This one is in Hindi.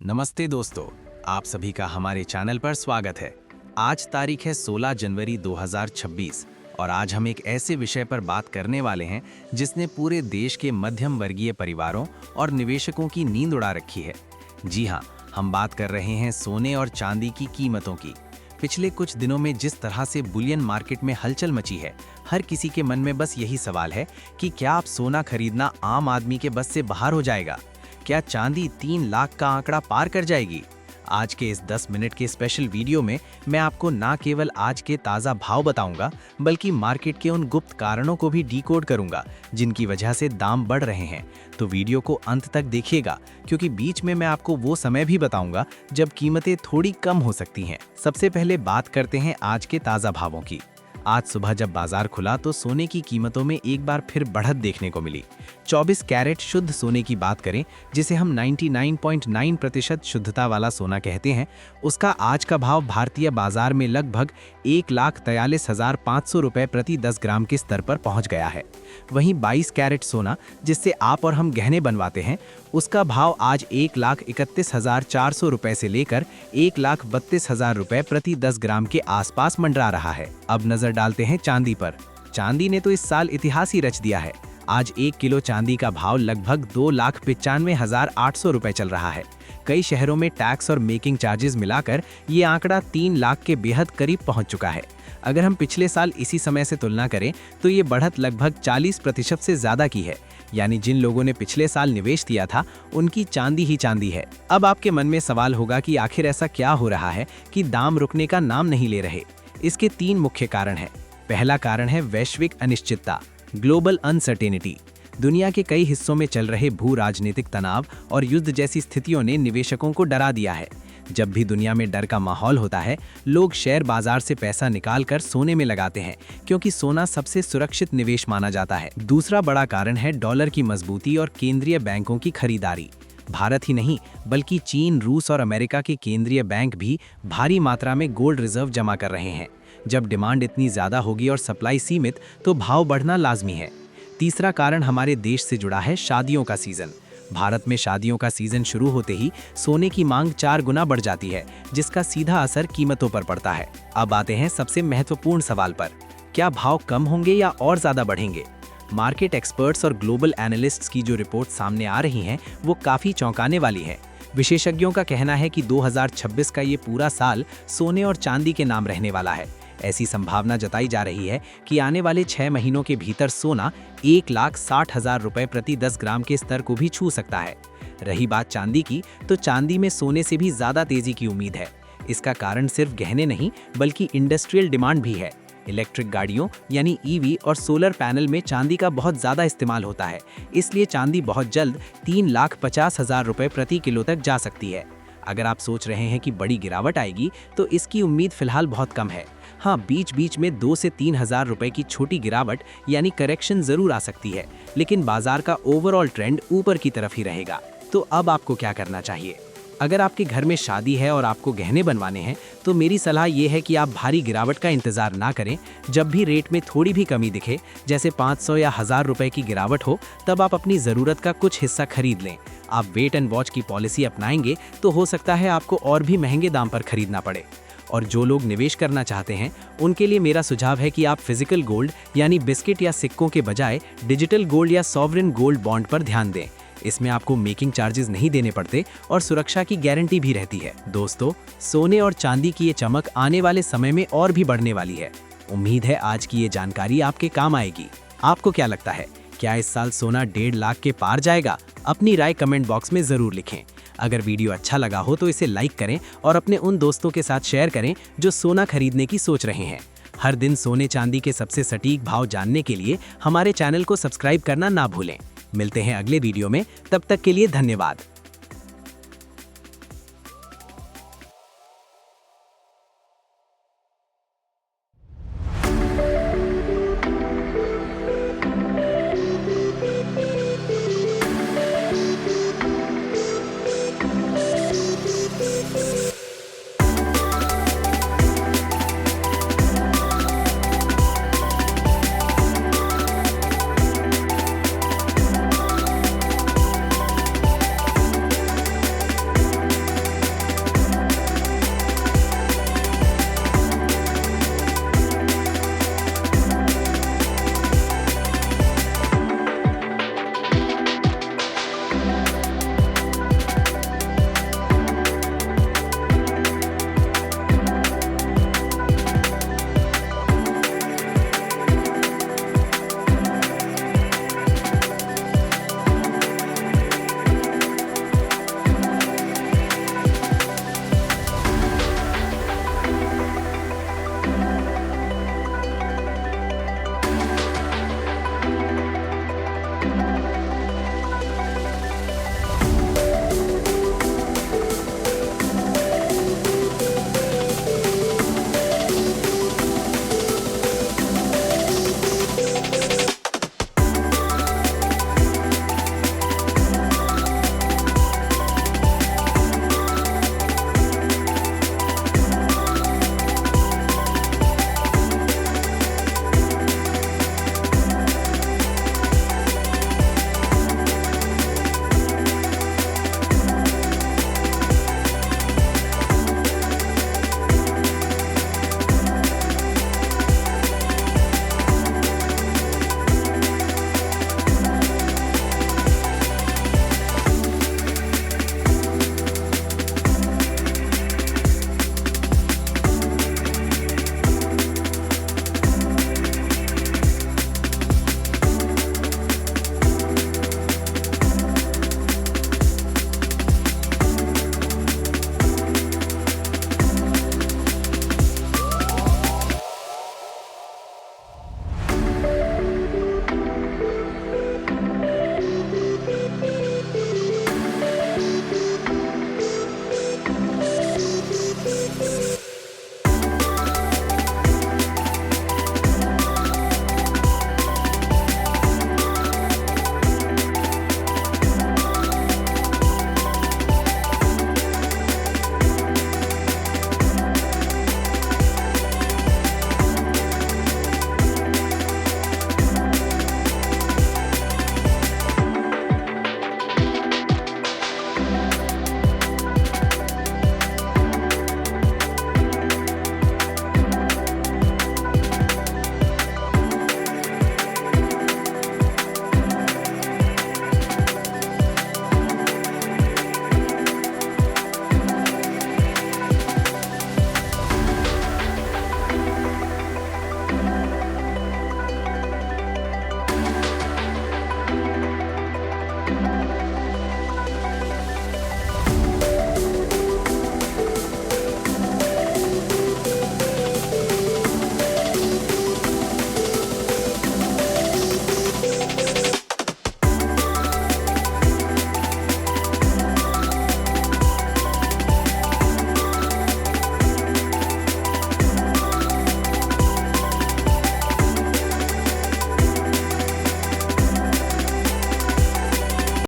नमस्ते दोस्तों, आप सभी का हमारे चैनल पर स्वागत है। आज तारीख है 16 जनवरी 2026 और आज हम एक ऐसे विषय पर बात करने वाले हैं जिसने पूरे देश के मध्यम वर्गीय परिवारों और निवेशकों की नींद उड़ा रखी है। जी हाँ, हम बात कर रहे हैं सोने और चांदी की कीमतों की। पिछले कुछ दिनों में जिस तरह से बुलियन मार्केट में हलचल मची है, हर किसी के मन में बस यही सवाल है कि क्या अब सोना खरीदना आम आदमी के बस से बाहर हो जाएगा? क्या चांदी 3 लाख का आंकड़ा पार कर जाएगी? आज के इस 10 मिनट के स्पेशल वीडियो में मैं आपको ना केवल आज के ताज़ा भाव बताऊंगा, बल्कि मार्केट के उन गुप्त कारणों को भी डिकोड करूंगा जिनकी वजह से दाम बढ़ रहे हैं। तो वीडियो को अंत तक देखिएगा, क्योंकि बीच में मैं आपको वो समय भी बताऊंगा जब कीमतें थोड़ी कम हो सकती हैं। सबसे पहले बात करते हैं आज के ताज़ा भावों की। आज सुबह जब बाजार खुला तो सोने की कीमतों में एक बार फिर बढ़त देखने को मिली। 24 कैरेट शुद्ध सोने की बात करें, जिसे हम 99.9% शुद्धता वाला सोना कहते हैं, उसका आज का भाव भारतीय बाजार में लगभग 1,43,500 रुपये प्रति 10 ग्राम के स्तर पर पहुंच गया है। वहीं 22 कैरेट सोना, जिससे आप और हम गहने बनवाते हैं, उसका भाव आज 1,31,400 रुपये से लेकर 1,32,000 रुपये प्रति 10 ग्राम के आसपास मंडरा रहा है। अब नजर डालते हैं चांदी पर। चांदी ने तो इस साल इतिहास ही रच दिया है। आज 1 किलो चांदी का भाव लगभग 2,95,800 रुपये चल रहा है। कई शहरों में टैक्स और मेकिंग चार्जेस मिलाकर ये आंकड़ा 3 लाख के बेहद करीब पहुंच चुका है। अगर हम पिछले साल इसी समय से तुलना करें तो ये बढ़त लगभग 40% से ज्यादा की है। यानी जिन लोगों ने पिछले साल निवेश किया था, उनकी चांदी ही चांदी है। अब आपके मन में सवाल होगा कि आखिर ऐसा क्या हो रहा है कि दाम रुकने का नाम नहीं ले रहे। इसके 3 मुख्य कारण हैं। पहला कारण है वैश्विक अनिश्चितता, ग्लोबल अनसर्टेनिटी। दुनिया के कई हिस्सों में चल रहे भू राजनीतिक तनाव और युद्ध जैसी स्थितियों ने निवेशकों को डरा दिया है। जब भी दुनिया में डर का माहौल होता है, लोग शेयर बाजार से पैसा निकालकर सोने में लगाते हैं, क्योंकि सोना सबसे सुरक्षित निवेश माना जाता है। दूसरा बड़ा कारण है डॉलर की मजबूती और केंद्रीय बैंकों की खरीदारी। भारत ही नहीं, बल्कि चीन, रूस और अमेरिका के केंद्रीय बैंक भी भारी मात्रा में गोल्ड रिजर्व जमा कर रहे हैं। जब डिमांड इतनी ज़्यादा होगी और सप्लाई सीमित, तो भाव बढ़ना लाजमी है। तीसरा कारण हमारे देश से जुड़ा है शादियों का सीज़न। भारत में शादियों का सीज़न शुरू होते ही सोने की मांग 4 गुना बढ़ जाती है, जिसका सीधा असर कीमतों पर पड़ता है। अब आते हैं सबसे महत्वपूर्ण सवाल पर, क्या भाव कम होंगे या और ज़्यादा बढ़ेंगे? मार्केट एक्सपर्ट्स और ग्लोबल एनालिस्ट्स की जो रिपोर्ट सामने आ रही हैं, वो काफ़ी चौंकाने वाली है। विशेषज्ञों का कहना है कि 2026 का ये पूरा साल सोने और चांदी के नाम रहने वाला है। ऐसी संभावना जताई जा रही है कि आने वाले 6 महीनों के भीतर सोना 1,60,000 रुपये प्रति 10 ग्राम के स्तर को भी छू सकता है। रही बात चांदी की, तो चांदी में सोने से भी ज़्यादा तेजी की उम्मीद है। इसका कारण सिर्फ गहने नहीं, बल्कि इंडस्ट्रियल डिमांड भी है। इलेक्ट्रिक गाड़ियों यानी ईवी और सोलर पैनल में चांदी का बहुत ज़्यादा इस्तेमाल होता है। इसलिए चांदी बहुत जल्द 3,50,000 रुपये प्रति किलो तक जा सकती है। अगर आप सोच रहे हैं कि बड़ी गिरावट आएगी, तो इसकी उम्मीद फिलहाल बहुत कम है। हाँ, बीच बीच में 2 से 3,000 रुपये की छोटी गिरावट यानी करेक्शन ज़रूर आ सकती है, लेकिन बाजार का ओवरऑल ट्रेंड ऊपर की तरफ ही रहेगा। तो अब आपको क्या करना चाहिए? अगर आपके घर में शादी है और आपको गहने बनवाने हैं, तो मेरी सलाह ये है कि आप भारी गिरावट का इंतज़ार ना करें। जब भी रेट में थोड़ी भी कमी दिखे, जैसे 500 या 1,000 रुपये की गिरावट हो, तब आप अपनी ज़रूरत का कुछ हिस्सा खरीद लें। आप वेट एंड वॉच की पॉलिसी अपनाएंगे तो हो सकता है आपको और भी महंगे दाम पर खरीदना पड़े। और जो लोग निवेश करना चाहते हैं, उनके लिए मेरा सुझाव है कि आप फिजिकल गोल्ड यानी बिस्किट या सिक्कों के बजाय डिजिटल गोल्ड या सॉवरेन गोल्ड बॉन्ड पर ध्यान दें। इसमें आपको मेकिंग चार्जेस नहीं देने पड़ते और सुरक्षा की गारंटी भी रहती है। दोस्तों, सोने और चांदी की ये चमक आने वाले समय में और भी बढ़ने वाली है। उम्मीद है आज की ये जानकारी आपके काम आएगी। आपको क्या लगता है, क्या इस साल सोना 1.5 लाख के पार जाएगा? अपनी राय कमेंट बॉक्स में ज़रूर लिखें। अगर वीडियो अच्छा लगा हो तो इसे लाइक करें और अपने उन दोस्तों के साथ शेयर करें जो सोना खरीदने की सोच रहे हैं। हर दिन सोने चांदी के सबसे सटीक भाव जानने के लिए हमारे चैनल को सब्सक्राइब करना ना भूलें। मिलते हैं अगले वीडियो में, तब तक के लिए धन्यवाद।